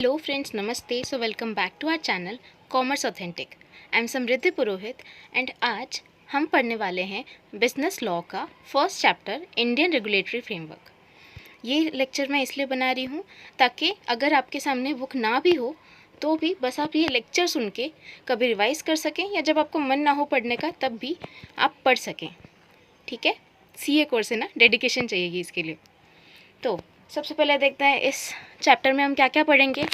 Hello friends, Namaste. So welcome back to our channel Commerce Authentic. I am Samriddhi Purohit and आज हम पढ़ने वाले हैं business law का first chapter Indian regulatory framework. ये lecture मैं इसलिए बना रही हूँ ताकि अगर आपके सामने बुक ना भी हो तो भी बस आप ये लेक्चर सुन के कभी रिवाइज़ कर सकें या जब आपको मन ना हो पढ़ने का तब भी आप पढ़ सकें। ठीक है, सीए कोर्स है ना, डेडिकेशन चाहिएगी इसके लिए। तो सबसे पहले देखते हैं इस चैप्टर में हम क्या क्या पढ़ेंगे।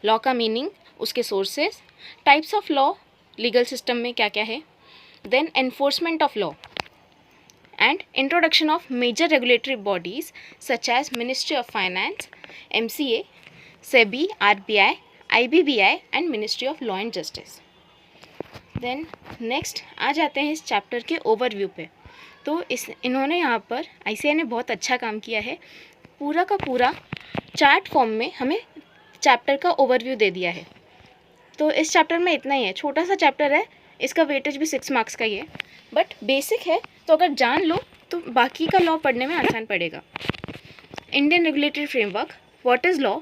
लॉ का मीनिंग, उसके sources, types of law, legal system में क्या क्या है, then enforcement of law and introduction of major regulatory bodies such as ministry of finance, MCA, SEBI, RBI, IBBI and ministry of law and justice. Then next आ जाते हैं इस chapter के overview पे। तो इन्होंने यहाँ पर आईसीएआई ने बहुत अच्छा काम किया है, पूरा का पूरा चार्ट फॉर्म में हमें चैप्टर का ओवरव्यू दे दिया है। तो इस चैप्टर में इतना ही है, छोटा सा चैप्टर है, इसका वेटेज भी 6 मार्क्स का ही है, बट बेसिक है तो अगर जान लो तो बाकी का लॉ पढ़ने में आसान पड़ेगा। Indian regulatory framework, what is law,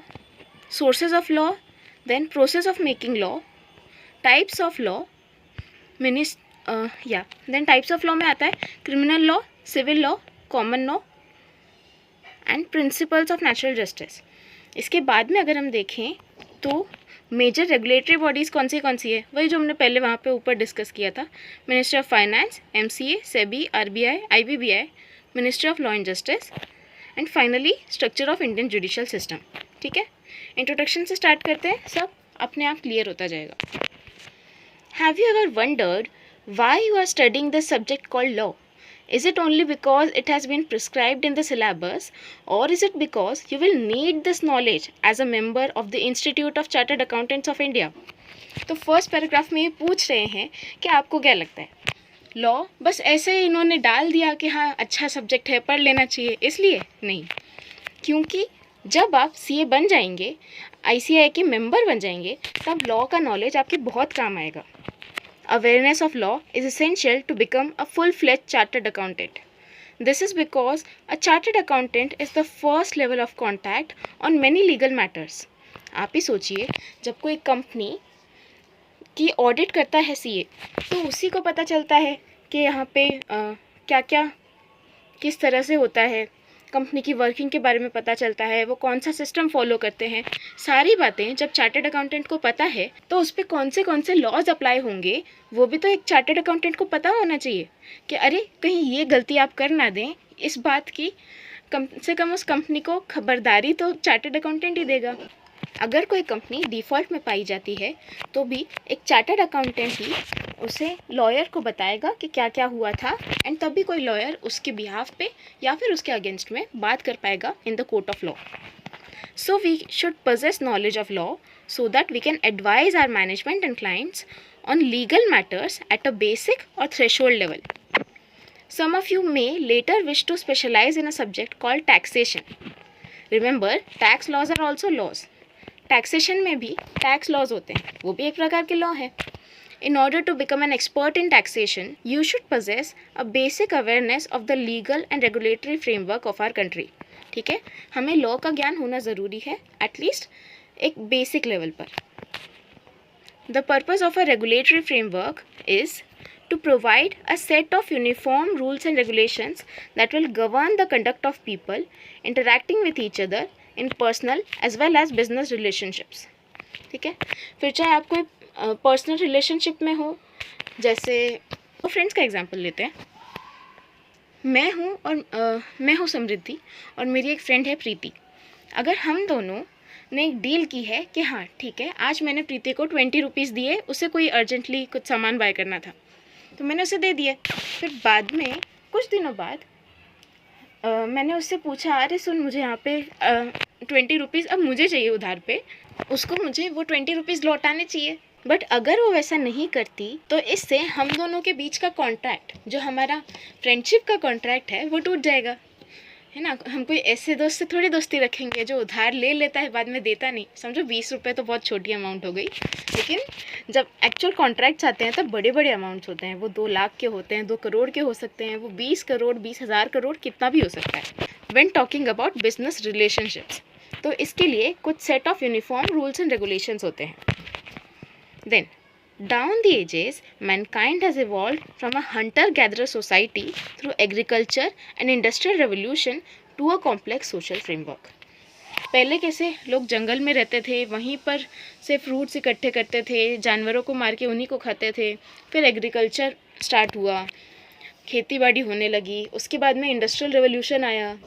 sources of law, then process of making law, types of law, then types of law में आता है criminal law, civil law, common law and principles of natural justice. इसके बाद में अगर हम देखें तो मेजर रेगुलेटरी बॉडीज़ कौन सी है, वही जो हमने पहले वहाँ पे ऊपर डिस्कस किया था, ministry of finance, MCA, SEBI, RBI, IBBI, ministry of law and justice and finally structure of Indian judicial system. ठीक है, इंट्रोडक्शन से स्टार्ट करते हैं, सब अपने आप क्लियर होता जाएगा। Have you ever wondered why you are studying this subject called law? Is it only because it has been prescribed in the syllabus, or is it because you will need this knowledge as a member of the Institute of Chartered Accountants of India? तो first paragraph में ये पूछ रहे हैं कि आपको क्या लगता है, लॉ बस ऐसे ही इन्होंने डाल दिया कि हाँ अच्छा सब्जेक्ट है पढ़ लेना चाहिए, इसलिए नहीं, क्योंकि जब आप सीए बन जाएंगे, आईसीएआई के मेंबर बन जाएंगे, तब लॉ का नॉलेज आपके बहुत काम आएगा। Awareness of law is essential to become a full-fledged chartered accountant. This is because a chartered accountant is the first level of contact on many legal matters. आप ही सोचिए, जब कोई कंपनी की ऑडिट करता है सीए, तो उसी को पता चलता है कि यहाँ पे क्या क्या किस तरह से होता है, कंपनी की वर्किंग के बारे में पता चलता है, वो कौन सा सिस्टम फॉलो करते हैं, सारी बातें जब चार्टर्ड अकाउंटेंट को पता है तो उस पर कौन से लॉज अप्लाई होंगे वो भी तो एक चार्टर्ड अकाउंटेंट को पता होना चाहिए कि अरे कहीं ये गलती आप कर ना दें। इस बात की कम से कम उस कंपनी को खबरदारी तो चार्टर्ड अकाउंटेंट ही देगा। अगर कोई कंपनी डिफ़ॉल्ट में पाई जाती है तो भी एक चार्टर्ड अकाउंटेंट ही उसे लॉयर को बताएगा कि क्या क्या हुआ था, एंड तभी कोई लॉयर उसके बिहाफ पे या फिर उसके अगेंस्ट में बात कर पाएगा in the court of law. So we should possess knowledge of law so that we can advise our management and clients on legal matters at a basic or threshold level. Some of you may later wish to specialize in a subject called taxation. Remember, tax laws are also laws. Taxation में भी tax laws होते हैं, वो भी एक प्रकार के law है। In order to become an expert in taxation, you should possess a basic awareness of the legal and regulatory framework of our country. ठीक है, हमें लॉ का ज्ञान होना ज़रूरी है, एटलीस्ट एक बेसिक लेवल पर। The purpose of a regulatory framework is to provide a set of uniform rules and regulations that will govern the conduct of people interacting with each other in personal as well as business relationships. ठीक है, फिर चाहे आप कोई personal relationship में हो, जैसे वो फ्रेंड्स का एग्जांपल लेते हैं, मैं हूँ समृद्धि और मेरी एक फ्रेंड है प्रीति। अगर हम दोनों ने एक डील की है कि हाँ ठीक है, आज मैंने प्रीति को 20 रुपीज़ दिए, उसे कोई अर्जेंटली कुछ सामान बाय करना था तो मैंने उसे दे दिए। फिर बाद में कुछ दिनों बाद मैंने उससे पूछा, अरे सुन मुझे यहाँ पे 20 रुपीज़ अब मुझे चाहिए उधार पे, उसको मुझे वो 20 रुपीज़ लौटाने चाहिए। बट अगर वो वैसा नहीं करती तो इससे हम दोनों के बीच का कॉन्ट्रैक्ट, जो हमारा फ्रेंडशिप का कॉन्ट्रैक्ट है, वो टूट जाएगा, है ना। हम कोई ऐसे दोस्त से थोड़ी दोस्ती रखेंगे जो उधार ले लेता है बाद में देता नहीं। समझो 20 रुपये तो बहुत छोटी अमाउंट हो गई, लेकिन जब एक्चुअल कॉन्ट्रैक्ट्स आते हैं तब बड़े बड़े अमाउंट्स होते हैं, वो 2 लाख के होते हैं, 2 करोड़ के हो सकते हैं, वो 20 करोड़ 20,000 करोड़ कितना भी हो सकता है। When talking about business relationships, तो इसके लिए कुछ set of uniform rules and regulations होते हैं. Then down the ages, mankind has evolved from a hunter-gatherer society through agriculture and industrial revolution to a complex social framework. पहले कैसे लोग जंगल में रहते थे, वहीं पर से फ्रूट्स इकट्ठे करते थे, जानवरों को मार के उन्हीं को खाते थे. फिर एग्रीकल्चर स्टार्ट हुआ, खेती बाड़ी होने लगी. उसके बाद में इंडस्ट्रियल रेवोल्यूशन आया,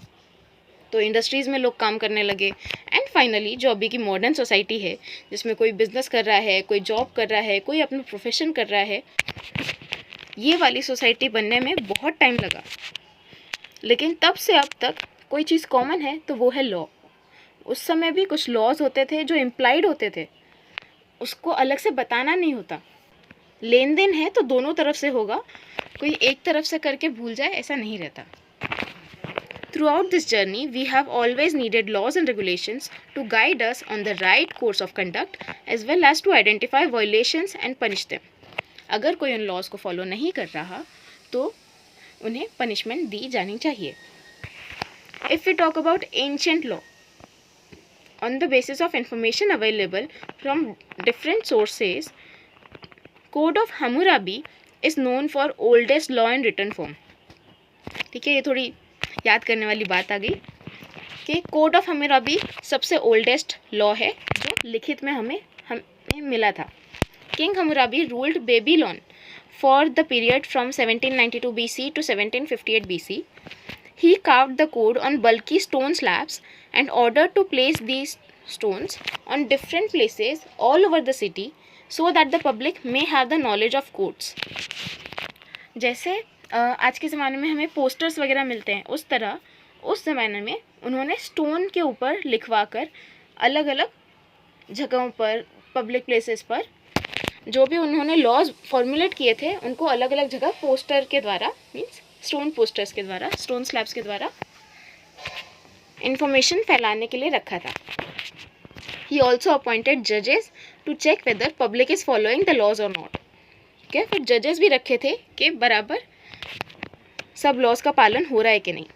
तो इंडस्ट्रीज़ में लोग काम करने लगे. एंड फाइनली जो अभी की मॉडर्न सोसाइटी है, जिसमें कोई बिजनेस कर रहा है, कोई जॉब कर रहा है, कोई अपना प्रोफेशन कर रहा है, ये वाली सोसाइटी बनने में बहुत टाइम लगा. लेकिन तब से अब तक कोई चीज़ कॉमन है तो वो है लॉ. उस समय भी कुछ लॉज होते थे जो इम्प्लाइड होते थे, उसको अलग से बताना नहीं होता. लेन देन है तो दोनों तरफ से होगा, कोई एक तरफ से करके भूल जाए ऐसा नहीं रहता. Throughout this journey, we have always needed laws and regulations to guide us on the right course of conduct as well as to identify violations and punish them. अगर कोई उन लॉज को फॉलो नहीं कर रहा तो उन्हें पनिशमेंट दी जानी चाहिए. If we talk about ancient law, on the basis of information available from different sources, Code of Hammurabi is known for oldest law in written form. ठीक है, ये थोड़ी याद करने वाली बात आ गई कि कोड ऑफ हम्मुराबी सबसे ओल्डेस्ट लॉ है जो लिखित में हमें मिला था. King Hammurabi ruled Babylon for the period from 1792 BC to 1758 BC. He carved the code on bulky stone slabs and ordered to place these stones on different places all over the city so that the public may have the knowledge of codes. जैसे आज के ज़माने में हमें posters वगैरह मिलते हैं, उस तरह उस ज़माने में उन्होंने स्टोन के ऊपर लिखवा कर अलग अलग जगहों पर, पब्लिक प्लेसेस पर जो भी उन्होंने लॉज फॉर्मुलेट किए थे उनको अलग अलग जगह पोस्टर के द्वारा, मीन्स स्टोन पोस्टर्स के द्वारा, स्टोन स्लैब्स के द्वारा इंफॉर्मेशन फैलाने के लिए रखा था. ही ऑल्सो अपॉइंटेड जजेस to check whether public is following the laws और नॉट. ठीक है, फिर जजेस भी रखे थे कि बराबर सब लॉज का पालन हो रहा है कि नहीं.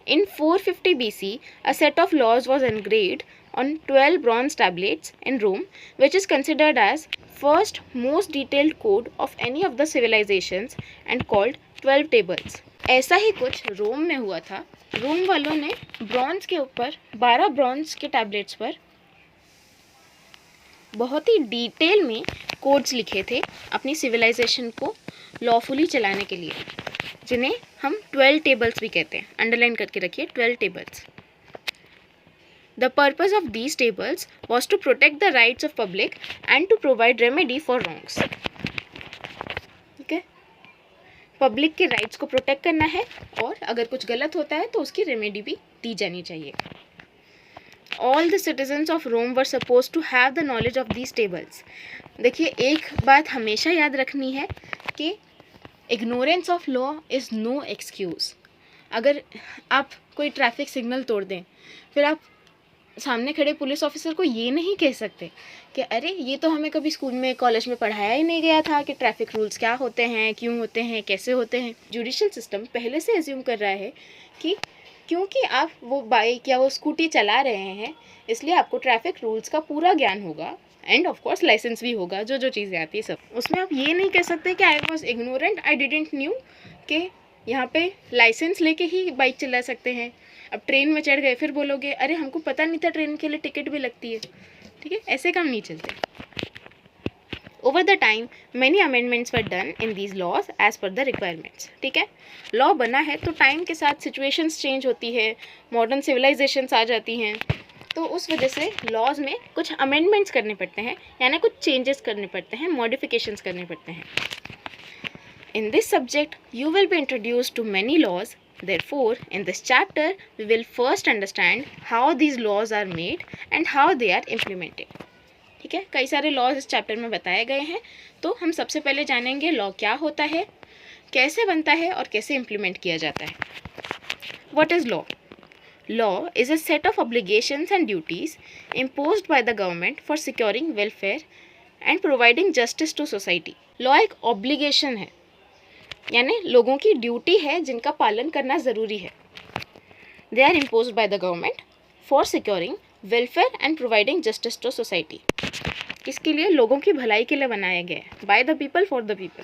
In 450 BC, a set of laws was engraved on 12 bronze tablets in Rome, which is considered as first most detailed code of any of the civilizations and called 12 tables. ऐसा ही कुछ रोम में हुआ था. रोम वालों ने ब्रॉन्ज के ऊपर 12 ब्रॉन्ज के टैबलेट्स पर बहुत ही डिटेल में कोड्स लिखे थे अपनी सिविलाइजेशन को लॉफुली चलाने के लिए, जिन्हें हम 12 टेबल्स भी कहते हैं. अंडरलाइन करके रखिए, 12 tables. The purpose of these tables was to protect the rights of public and to provide remedy for wrongs. ठीक है, पब्लिक के राइट्स को प्रोटेक्ट करना है और अगर कुछ गलत होता है तो उसकी रेमेडी भी दी जानी चाहिए. All the citizens of Rome were supposed to have the knowledge of these tables. देखिए, एक बात हमेशा याद रखनी है कि ignorance of law is no excuse. अगर आप कोई ट्रैफिक सिग्नल तोड़ दें, फिर आप सामने खड़े पुलिस ऑफिसर को ये नहीं कह सकते कि अरे ये तो हमें कभी स्कूल में, कॉलेज में पढ़ाया ही नहीं गया था कि ट्रैफिक रूल्स क्या होते हैं, क्यों होते हैं, कैसे होते हैं. जुडिशियल सिस्टम पहले से एज्यूम कर रहा है कि क्योंकि आप वो बाइक या वो स्कूटी चला रहे हैं, इसलिए आपको ट्रैफिक रूल्स का पूरा ज्ञान होगा एंड ऑफ कोर्स लाइसेंस भी होगा, जो जो चीज़ें आती है सब. उसमें आप ये नहीं कह सकते कि I was ignorant, I didn't new कि यहाँ पे लाइसेंस लेके ही बाइक चला सकते हैं. अब ट्रेन में चढ़ गए, फिर बोलोगे अरे हमको पता नहीं था ट्रेन के लिए टिकट भी लगती है. ठीक है, ऐसे काम नहीं चलते. Over the time, many amendments were done in these laws as per the requirements. ठीक है, लॉ बना है तो टाइम के साथ सिचुएशंस चेंज होती है, मॉडर्न सिविलाइजेशंस आ जाती हैं, तो उस वजह से लॉज में कुछ अमेंडमेंट्स करने पड़ते हैं, यानी कुछ चेंजेस करने पड़ते हैं, मॉडिफिकेशंस करने पड़ते हैं. In this subject, you will be introduced to many laws. Therefore, in this chapter, we will first understand how these laws are made and how they are implemented. ठीक है, कई सारे लॉज इस चैप्टर में बताए गए हैं, तो हम सबसे पहले जानेंगे लॉ क्या होता है, कैसे बनता है और कैसे इम्प्लीमेंट किया जाता है. What is law? Law is a set of obligations and duties imposed by the government for securing welfare and providing justice to society. Law एक ऑब्लिगेशन है, यानी लोगों की ड्यूटी है जिनका पालन करना ज़रूरी है. They are imposed by the government for securing welfare and providing justice to society. इसके लिए लोगों की भलाई के लिए बनाया गया है, by the people for the people,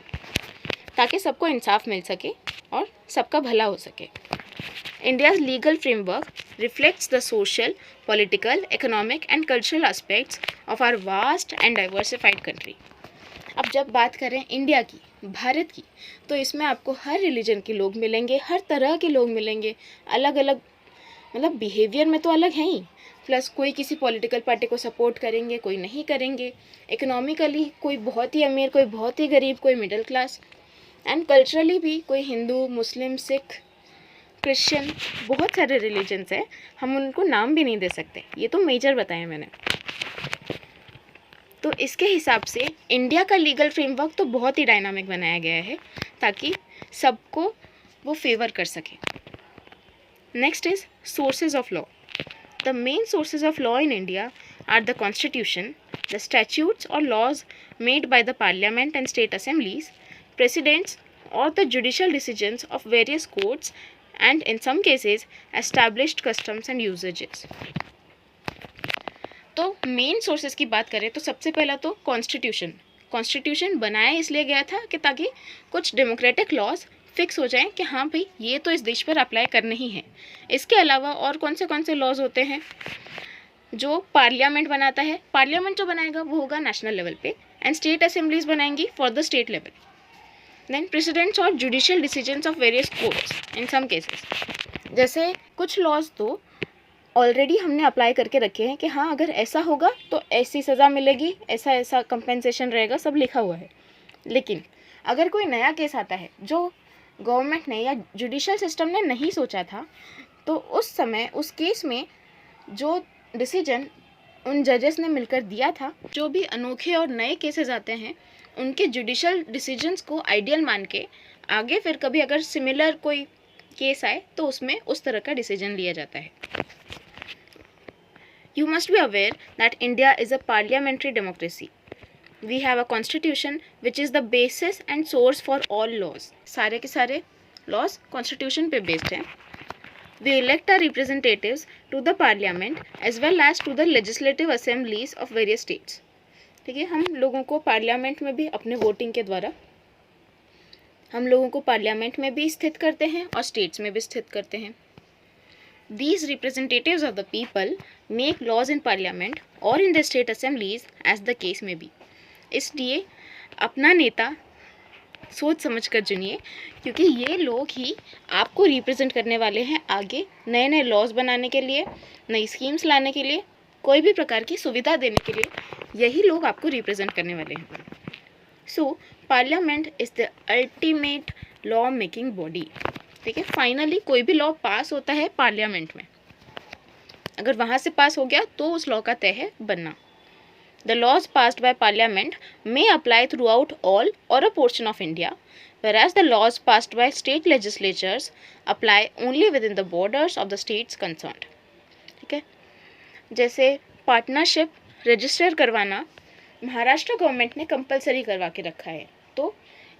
ताकि सबको इंसाफ मिल सके और सबका भला हो सके। India's legal framework reflects the social, political, economic and cultural aspects of our vast and diversified country. अब जब बात करें इंडिया की, भारत की, तो इसमें आपको हर रिलीजन के लोग मिलेंगे, हर तरह के लोग मिलेंगे, अलग अलग, मतलब बिहेवियर में तो अलग हैं ही, प्लस कोई किसी पॉलिटिकल पार्टी को सपोर्ट करेंगे, कोई नहीं करेंगे, इकोनॉमिकली कोई बहुत ही अमीर, कोई बहुत ही गरीब, कोई मिडिल क्लास, एंड कल्चरली भी कोई हिंदू, मुस्लिम, सिख, क्रिश्चियन, बहुत सारे रिलीजन्स हैं, हम उनको नाम भी नहीं दे सकते, ये तो मेजर बताए मैंने। तो इसके हिसाब से इंडिया का लीगल फ्रेमवर्क तो बहुत ही डायनामिक बनाया गया है ताकि सबको वो फेवर कर सके। Next is sources of law. The main sources of law in India are the constitution, the statutes और laws made by the parliament and state assemblies, precedents or the judicial decisions of various courts and in some cases established customs and usages। तो main sources की बात करें तो सबसे पहला तो constitution बनाया इसलिए गया था कि ताकि कुछ डेमोक्रेटिक लॉज फिक्स हो जाएं कि हाँ भाई ये तो इस देश पर अप्लाई करने ही हैं। इसके अलावा और कौन से लॉज होते हैं जो पार्लियामेंट बनाता है, पार्लियामेंट जो बनाएगा वो होगा नेशनल लेवल पे, एंड स्टेट असेंबलीज बनाएंगी for the state level. Then precedents और judicial decisions of various courts in some cases. जैसे कुछ लॉज तो ऑलरेडी हमने अप्लाई करके रखे हैं कि हाँ अगर ऐसा होगा तो ऐसी सज़ा मिलेगी, ऐसा ऐसा कंपेंसेशन रहेगा, सब लिखा हुआ है। लेकिन अगर कोई नया केस आता है जो गवर्नमेंट ने या जुडिशियल सिस्टम ने नहीं सोचा था, तो उस समय उस केस में जो डिसीजन उन जजेस ने मिलकर दिया था, जो भी अनोखे और नए केसेस आते हैं उनके जुडिशियल डिसीजंस को आइडियल मान के आगे फिर कभी अगर सिमिलर कोई केस आए तो उसमें उस तरह का डिसीजन लिया जाता है। You must be aware that India is a parliamentary democracy. We have a constitution which is the basis and source for all laws. सारे के सारे laws constitution पे based हैं। We elect our representatives to the parliament as well as to the legislative assemblies of various states. ठीक है, हम लोगों को पार्लियामेंट में भी अपने वोटिंग के द्वारा हम लोगों को पार्लियामेंट में भी स्थित करते हैं और स्टेट्स में भी स्थित करते हैं। These representatives of the people make laws in parliament or in the state assemblies as the case may be. इसलिए अपना नेता सोच समझ कर चुनिए, क्योंकि ये लोग ही आपको रिप्रेजेंट करने वाले हैं आगे नए नए लॉज बनाने के लिए, नई स्कीम्स लाने के लिए, कोई भी प्रकार की सुविधा देने के लिए यही लोग आपको रिप्रेजेंट करने वाले हैं। So parliament is the ultimate law making body. ठीक है, फाइनली कोई भी लॉ पास होता है पार्लियामेंट में, अगर वहाँ से पास हो गया तो उस लॉ का तय है बनना। The laws passed by parliament may apply throughout all or a portion of India, whereas the laws passed by state legislatures apply only within the borders of the states concerned। ठीक है, जैसे partnership register करवाना Maharashtra government ने compulsory करवा के रखा है, तो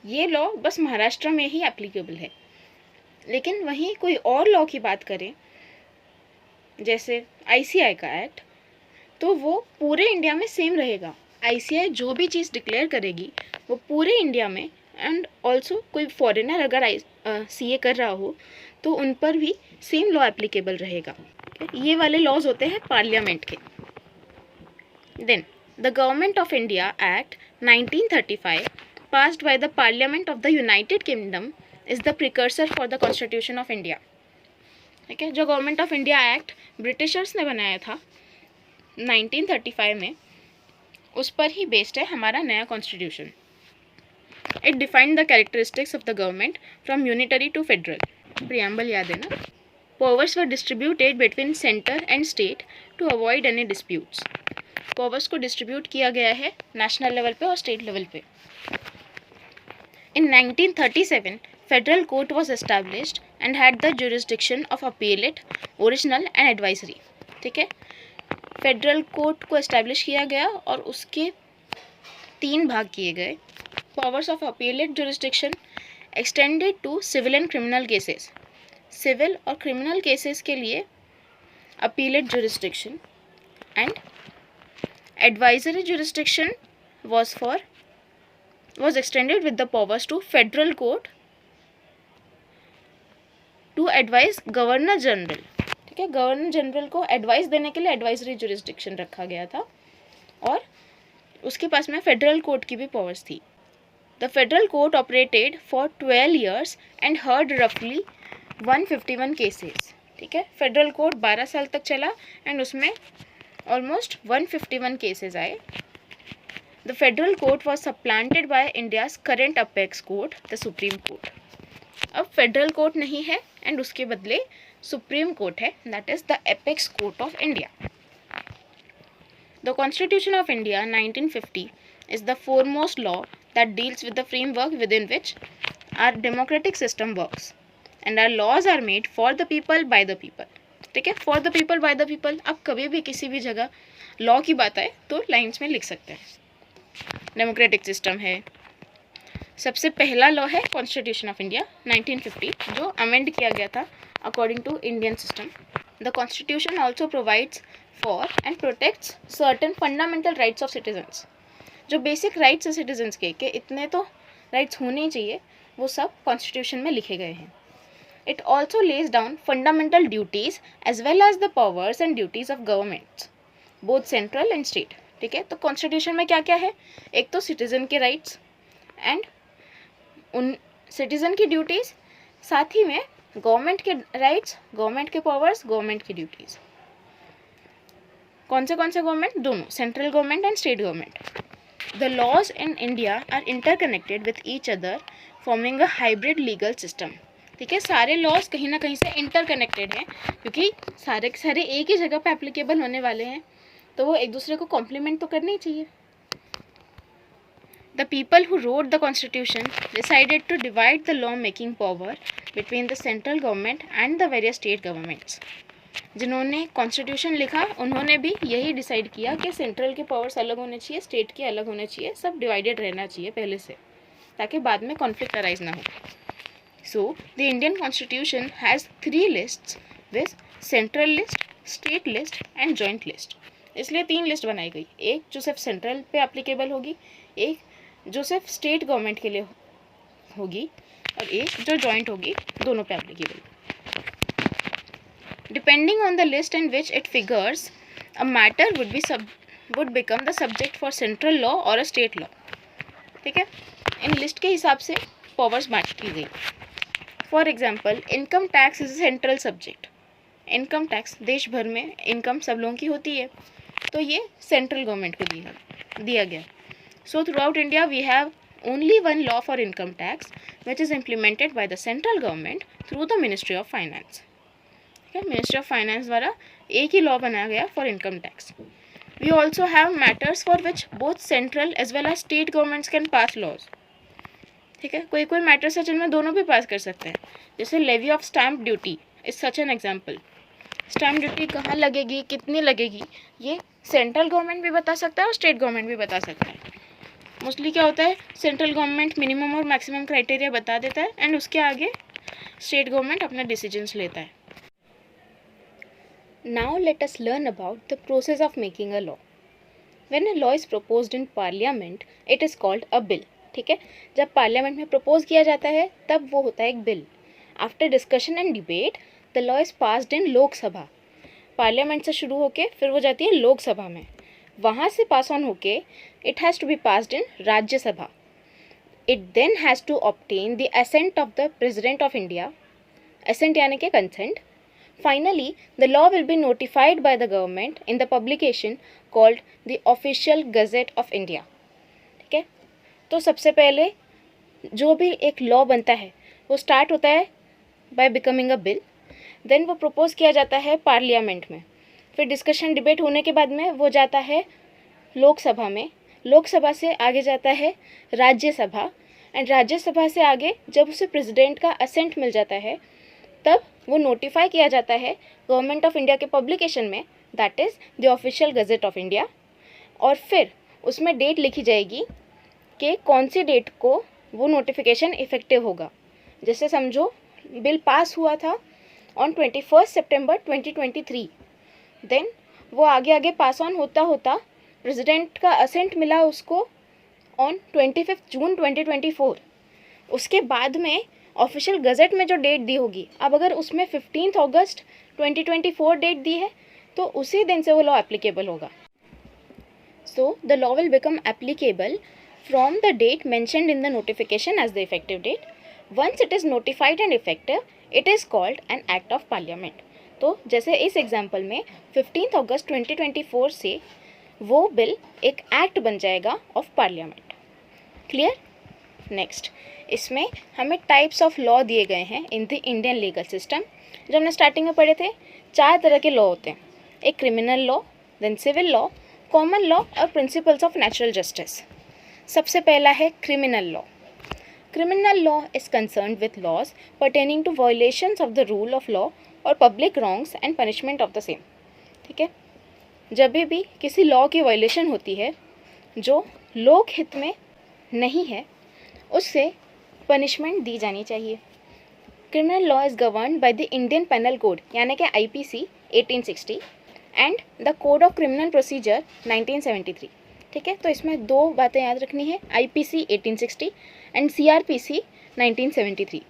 ये लॉ बस महाराष्ट्र में ही एप्लीकेबल है। लेकिन वहीं कोई और लॉ की बात करें जैसे आईसीआई का एक्ट, तो वो पूरे इंडिया में सेम रहेगा। आईसीआई जो भी चीज़ डिक्लेयर करेगी वो पूरे इंडिया में, एंड ऑल्सो कोई फॉरेनर अगर सीए कर रहा हो तो उन पर भी सेम लॉ एप्लीकेबल रहेगा। ये वाले लॉज होते हैं पार्लियामेंट के। Then the government of India act 1935 passed by the parliament of the United Kingdom is the precursor for the constitution of India. ठीक है, जो government of India act Britishers ने बनाया था 1935 में, उस पर ही बेस्ड है हमारा नया constitution. It defined the characteristics of the government from unitary to federal. Preamble याद है ना। Powers were distributed between centre and state to avoid any disputes. Powers को डिस्ट्रीब्यूट किया गया है नेशनल लेवल पे और स्टेट लेवल पे। In 1937, Federal Court was established and had the jurisdiction of appellate, original and advisory। ठीक है, federal court को एस्टैब्लिश किया गया और उसके 3 भाग किए गए। Powers of appellate jurisdiction extended to civil and criminal cases। Civil और क्रिमिनल केसेस के लिए appellate jurisdiction, and advisory jurisdiction was extended with the powers to federal court to advise governor general. ठीक है, गवर्नर जनरल को advice देने के लिए advisory jurisdiction रखा गया था और उसके पास में फेडरल कोर्ट की भी पावर्स थी. The federal court operated for 12 years and heard रफली 151 केसेस. ठीक है, फेडरल कोर्ट 12 साल तक चला एंड उसमें ऑलमोस्ट 151 केसेस आए. The federal court was supplanted by India's current apex court, the supreme court. अब फेडरल कोर्ट नहीं है एंड उसके बदले सुप्रीम कोर्ट है, that is the apex court of India. The constitution of India 1950 is the foremost law that deals with the framework within which our democratic system works, and our laws are made for the people by the people. ठीक है, for the people by the people. आप कभी भी किसी भी जगह law की बात आए तो लाइन्स में लिख सकते हैं. डेमोक्रेटिक सिस्टम है. सबसे पहला लॉ है कॉन्स्टिट्यूशन ऑफ इंडिया 1950, जो अमेंड किया गया था according to Indian system. The constitution also provides for and protects certain fundamental rights of citizens. जो बेसिक राइट्स है सिटीजन्स के इतने तो राइट्स होने ही चाहिए, वो सब कॉन्स्टिट्यूशन में लिखे गए हैं. It also lays down fundamental duties as well as the powers and duties of governments both central and state. ठीक है, तो कॉन्स्टिट्यूशन में क्या क्या है, एक तो सिटीज़न के राइट्स एंड उन सिटीज़न की ड्यूटीज़, साथ ही में गवर्नमेंट के राइट्स, गवर्नमेंट के पावर्स, गवर्नमेंट की ड्यूटीज़. कौन से गवर्नमेंट, दोनों, central government and state government. The laws in India are interconnected with each other, forming a hybrid legal system. ठीक है, सारे लॉज कहीं ना कहीं से इंटरकनेक्टेड हैं क्योंकि सारे के सारे एक ही जगह पे एप्लीकेबल होने वाले हैं, तो वो एक दूसरे को कॉम्प्लीमेंट तो करने ही चाहिए. The people who wrote the constitution decided to divide the law making power between the central government and the various state governments. जिन्होंने कॉन्स्टिट्यूशन लिखा उन्होंने भी यही डिसाइड किया कि सेंट्रल के पावर्स अलग होने चाहिए, स्टेट के अलग होने चाहिए, सब डिवाइडेड रहना चाहिए पहले से, ताकि बाद में कॉन्फ्लिक्ट अराइज ना हो. So the Indian constitution has 3 lists with central list, state list and joint list. इसलिए 3 लिस्ट बनाई गई, एक जो सिर्फ सेंट्रल पे एप्लीकेबल होगी, एक जो सिर्फ स्टेट गवर्नमेंट के लिए होगी और एक जो जॉइंट होगी, दोनों पे applicable. Depending on the list in which it figures, a matter would become the subject for central law or a state law. ठीक है, इन लिस्ट के हिसाब से पावर्स बांट की गई. For example, income tax is a central subject. Income tax देश भर में इनकम सब लोगों की होती है, तो ये सेंट्रल गवर्नमेंट को दिया गया. So throughout India we have only one law for income tax which is implemented by the central government through the Ministry of Finance. Ministry of finance द्वारा एक ही लॉ बनाया गया for income tax. We also have matters for which both central as well as state governments can pass laws. ठीक है, कोई matters है जिनमें दोनों भी पास कर सकते हैं, जैसे levy of stamp duty is such an example. Stamp duty कहाँ लगेगी, कितनी लगेगी, ये सेंट्रल गवर्नमेंट भी बता सकता है और स्टेट गवर्नमेंट भी बता सकता है. मोस्टली क्या होता है, सेंट्रल गवर्नमेंट मिनिमम और मैक्सिमम क्राइटेरिया बता देता है एंड उसके आगे स्टेट गवर्नमेंट अपना डिसीजंस लेता है. Now let us learn about the process of making a law. When a law is proposed in parliament, it is called a bill. ठीक है, जब पार्लियामेंट में प्रपोज किया जाता है तब वो होता है एक bill. After discussion and debate the law is passed in Lok Sabha. Parliament से शुरू होके फिर वो जाती है लोकसभा में, वहाँ से पास ऑन होके it has to be passed in Rajya Sabha. It then has to obtain the assent of the president of India. Assent यानी कि consent. Finally, the law will be notified by the government in the publication called the Official Gazette of India. ठीक है, तो सबसे पहले जो भी एक लॉ बनता है वो स्टार्ट होता है by becoming a bill. Then वो प्रपोज किया जाता है पार्लियामेंट में, फिर डिस्कशन डिबेट होने के बाद में वो जाता है लोकसभा में, लोकसभा से आगे जाता है राज्यसभा एंड राज्यसभा से आगे जब उसे प्रेसिडेंट का असेंट मिल जाता है तब वो नोटिफाई किया जाता है गवर्नमेंट ऑफ इंडिया के पब्लिकेशन में, that is the official gazette of India. और फिर उसमें डेट लिखी जाएगी कि कौन सी डेट को वो नोटिफिकेशन इफ़ेक्टिव होगा. जैसे समझो बिल पास हुआ था ऑन 21 सितंबर 2023, देन वो आगे आगे पास ऑन होता होता प्रेसिडेंट का असेंट मिला उसको ऑन 25 जून 2024। उसके बाद में ऑफिशियल गज़ट में जो डेट दी होगी, अब अगर उसमें 15 अगस्त 2024 डेट दी है तो उसी दिन से वो लॉ एप्लीकेबल होगा। So the law will become applicable from the date mentioned in the notification as the effective date. Once it is notified and effective, it is called an act of parliament. तो जैसे इस example में 15 अगस्त 2024 से वो bill एक act बन जाएगा of parliament. Clear? Next, इसमें हमें टाइप्स ऑफ लॉ दिए गए हैं in the Indian legal system. जो हमने स्टार्टिंग में पढ़े थे, 4 तरह के लॉ होते हैं, एक criminal law, then civil law, common law और प्रिंसिपल्स ऑफ नेचुरल जस्टिस। सबसे पहला है criminal law. Criminal law is concerned with laws pertaining to violations of the rule of law और public wrongs and punishment of the same. ठीक है, जब भी किसी लॉ की वायलेशन होती है जो लोक हित में नहीं है, उससे पनिशमेंट दी जानी चाहिए। Criminal law is governed by the Indian penal code यानी कि IPC 1860 and the code of criminal procedure 1973। ठीक है, तो इसमें 2 बातें याद रखनी है, IPC 1860 and CRPC 1973।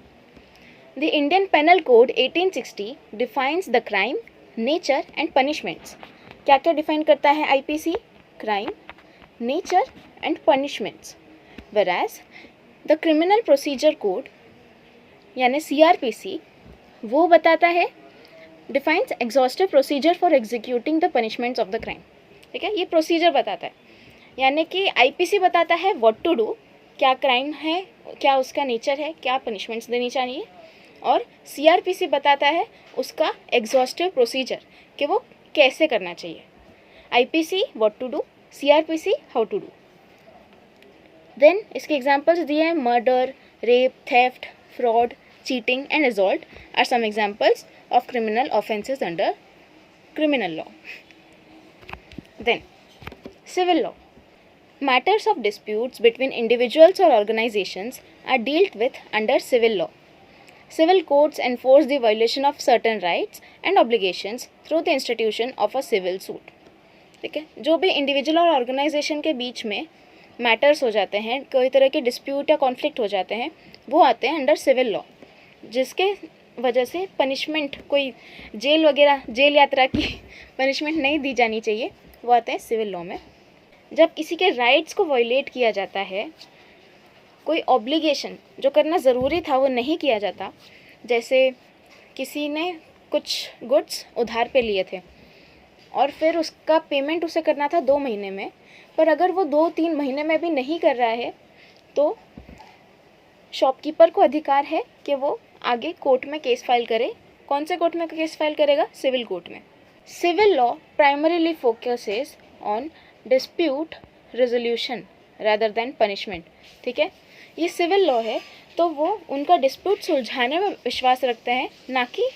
The Indian penal code 1860 defines the crime, nature and punishments. क्या क्या डिफाइन करता है IPC? Crime, nature and punishments. whereas the criminal procedure code यानी CRPC वो बताता है, defines exhaustive procedure for executing the punishments of the crime. ठीक है, ये प्रोसीजर बताता है, यानी कि IPC बताता है व्हाट टू डू, क्या क्राइम है, क्या उसका नेचर है, क्या पनिशमेंट्स देनी चाहिए, और CRPC बताता है उसका एग्जॉस्टिव प्रोसीजर कि वो कैसे करना चाहिए। IPC what to do, CRPC how to do. Then इसके एग्जाम्पल्स दिए हैं, murder, rape, theft, fraud, cheating and assault are some examples of criminal offences under criminal law. Then civil law, matters of disputes between individuals और organisations are dealt with under civil law. Civil courts enforce the violation of certain rights and obligations through the institution of a civil suit। ठीक है, जो भी individual और organisation के बीच में matters हो जाते हैं, कोई तरह के डिस्प्यूट या कॉन्फ्लिक्ट हो जाते हैं, वो आते हैं अंडर सिविल लॉ, जिसके वजह से पनिशमेंट, कोई जेल वगैरह, जेल यात्रा की पनिशमेंट नहीं दी जानी चाहिए, वो आते हैं सिविल लॉ में। जब किसी के राइट्स को वायलेट किया जाता है, कोई ऑब्लिगेशन जो करना ज़रूरी था वो नहीं किया जाता, जैसे किसी ने कुछ गुड्स उधार पे लिए थे और फिर उसका पेमेंट उसे करना था 2 महीने में, पर अगर वो 2-3 महीने में भी नहीं कर रहा है तो शॉपकीपर को अधिकार है कि वो आगे कोर्ट में केस फाइल करे। कौन से कोर्ट में केस फाइल करेगा? सिविल कोर्ट में। Civil law primarily focuses on dispute resolution rather than punishment. ठीक है, ये सिविल लॉ है तो वो उनका डिस्प्यूट सुलझाने में विश्वास रखते हैं, ना कि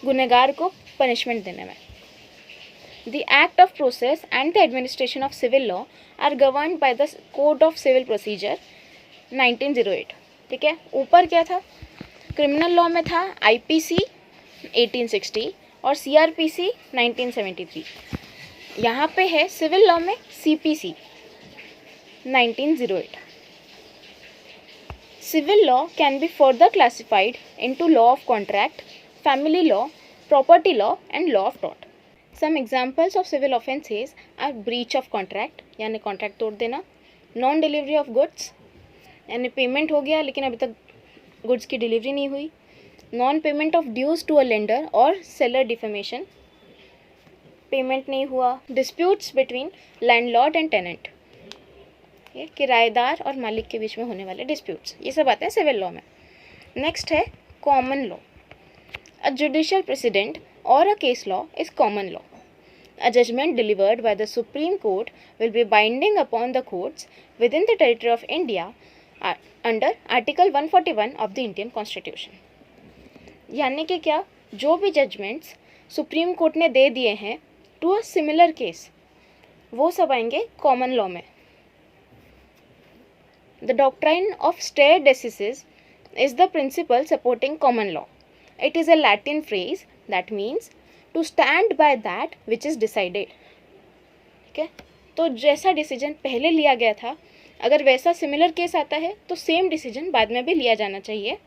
गुनहगार को पनिशमेंट देने में। The act of process and the administration of civil law are governed by the code of civil procedure 1908। ठीक है, ऊपर क्या था? क्रिमिनल लॉ में था IPC 1860 और CRPC 1973। यहाँ पे है सिविल लॉ में CPC 1908। Civil law can be further classified into law of contract, family law, property law and law of tort. Some examples of civil offences are breach of contract यानी contract तोड़ देना, non delivery of goods यानी payment हो गया लेकिन अभी तक goods की डिलीवरी नहीं हुई, non payment of dues to a lender और सेलर डिफेमेशन, पेमेंट नहीं हुआ, disputes between landlord and tenant, किराएदार और मालिक के बीच में होने वाले डिस्प्यूट्स, ये सब आते हैं सिविल लॉ में। नेक्स्ट है common law. A judicial precedent और a case law is common law. A judgment delivered by the supreme court will be binding upon the courts within the territory of India under article 141 of the Indian constitution. यानी कि क्या, जो भी judgements supreme court ने दे दिए हैं to a similar case, वो सब आएंगे कॉमन लॉ में। The doctrine of stare decisis is the principle supporting common law. It is a Latin phrase that means to stand by that which is decided. ठीक है, तो जैसा decision पहले लिया गया था, अगर वैसा सिमिलर केस आता है तो सेम डिसीजन बाद में भी लिया जाना चाहिए,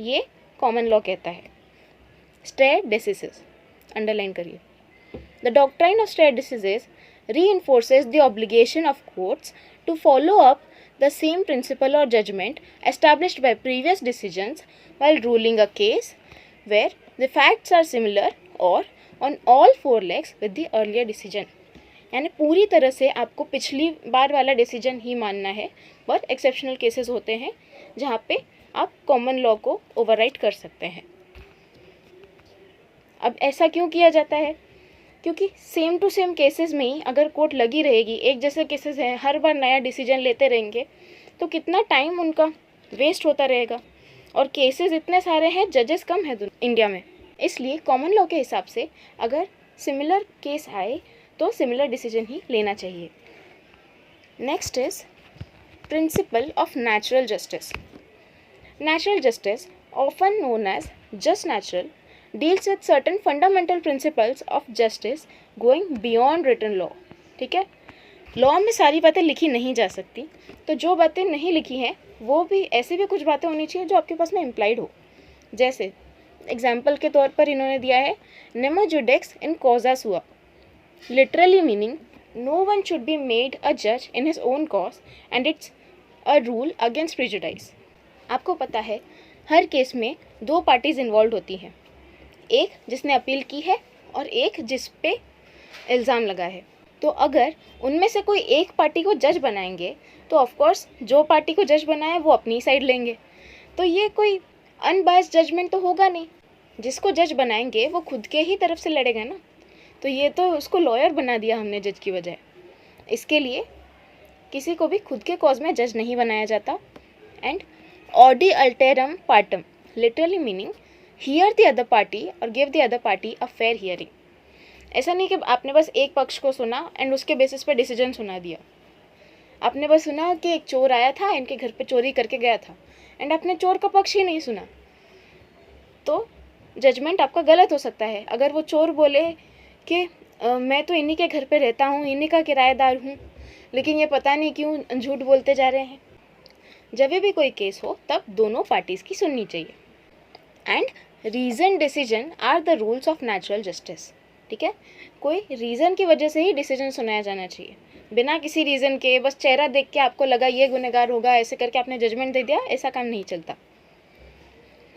ये कॉमन लॉ कहता है। स्टे डिसीसेस अंडरलाइन करिए। The doctrine of stay diseases reinforces the obligation of courts to follow up the same principle or judgment established by previous decisions while ruling a case where the facts are similar or on all four legs with the earlier decision। यानी पूरी तरह से आपको पिछली बार वाला decision ही मानना है, बहुत एक्सेप्शनल केसेस होते हैं जहाँ पे आप कॉमन लॉ को ओवरराइड कर सकते हैं। अब ऐसा क्यों किया जाता है? क्योंकि सेम टू सेम केसेस में ही अगर कोर्ट लगी रहेगी, एक जैसे केसेस हैं, हर बार नया डिसीजन लेते रहेंगे तो कितना टाइम उनका वेस्ट होता रहेगा, और केसेस इतने सारे हैं, जजेस कम है इंडिया में। इसलिए कॉमन लॉ के हिसाब से अगर सिमिलर केस आए तो सिमिलर डिसीजन ही लेना चाहिए। Next is principle of natural justice. Natural justice, often known as just natural, deals with certain fundamental principles of justice going beyond written law। ठीक है, लॉ में सारी बातें लिखी नहीं जा सकती, तो जो बातें नहीं लिखी हैं वो भी, ऐसी भी कुछ बातें होनी चाहिए जो आपके पास में इम्प्लाइड हो। जैसे एग्जाम्पल के तौर पर इन्होंने दिया है nemo judex in causa sua, literally meaning no one should be made a जज in his own cause and it's a rule against prejudice. आपको पता है हर केस में दो पार्टीज इन्वॉल्व होती हैं, एक जिसने अपील की है और एक जिस पे इल्ज़ाम लगा है। तो अगर उनमें से कोई एक पार्टी को जज बनाएंगे तो ऑफकोर्स जो पार्टी को जज बनाए वो अपनी साइड लेंगे, तो ये कोई अनबायस्ड जजमेंट तो होगा नहीं। जिसको जज बनाएंगे वो खुद के ही तरफ से लड़ेगा ना, तो ये तो उसको लॉयर बना दिया हमने जज की बजाय। इसके लिए किसी को भी खुद के कॉज में जज नहीं बनाया जाता। And audi alteram partem, literally meaning hear the other party or give the other party a fair hearing. ऐसा नहीं कि आपने बस एक पक्ष को सुना एंड उसके बेसिस पे डिसीजन सुना दिया। आपने बस सुना कि एक चोर आया था, इनके घर पे चोरी करके गया था, एंड आपने चोर का पक्ष ही नहीं सुना, तो जजमेंट आपका गलत हो सकता है। अगर वो चोर बोले कि मैं तो इन्हीं के घर पे रहता हूँ, इन्हीं का किराएदार हूँ, लेकिन ये पता नहीं क्यों झूठ बोलते जा रहे हैं। जब भी कोई केस हो तब दोनों पार्टीज़ की सुननी चाहिए। And reason decision are the rules of natural justice. ठीक है, कोई रीज़न की वजह से ही डिसीजन सुनाया जाना चाहिए, बिना किसी रीज़न के बस चेहरा देख के आपको लगा ये गुनहगार होगा, ऐसे करके आपने जजमेंट दे दिया, ऐसा काम नहीं चलता।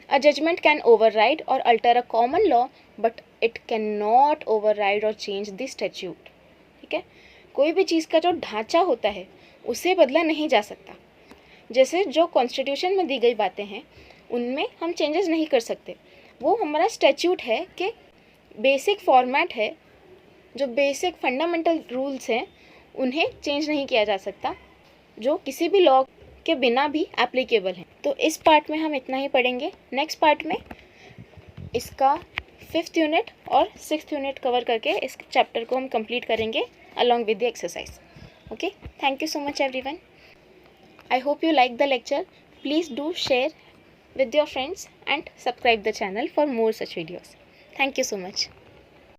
अ जजमेंट कैन ओवरराइड और alter a common law but it can not override और चेंज द स्टैट्यूट। ठीक है, कोई भी चीज़ का जो ढांचा होता है उसे बदला नहीं जा सकता। जैसे जो कॉन्स्टिट्यूशन में दी गई बातें हैं उनमें हम चेंजेस नहीं कर सकते, वो हमारा स्टैट्यूट है कि बेसिक फॉर्मेट है, जो बेसिक फंडामेंटल रूल्स हैं उन्हें चेंज नहीं किया जा सकता, जो किसी भी लॉ के बिना भी एप्लीकेबल हैं। तो इस पार्ट में हम इतना ही पढ़ेंगे। नेक्स्ट पार्ट में इसका 5th यूनिट और 6th यूनिट कवर करके इस चैप्टर को हम कंप्लीट करेंगे along with the exercise. Okay, thank you so much everyone. I hope you like the lecture. Please do share with your friends and subscribe the channel for more such videos. Thank you so much.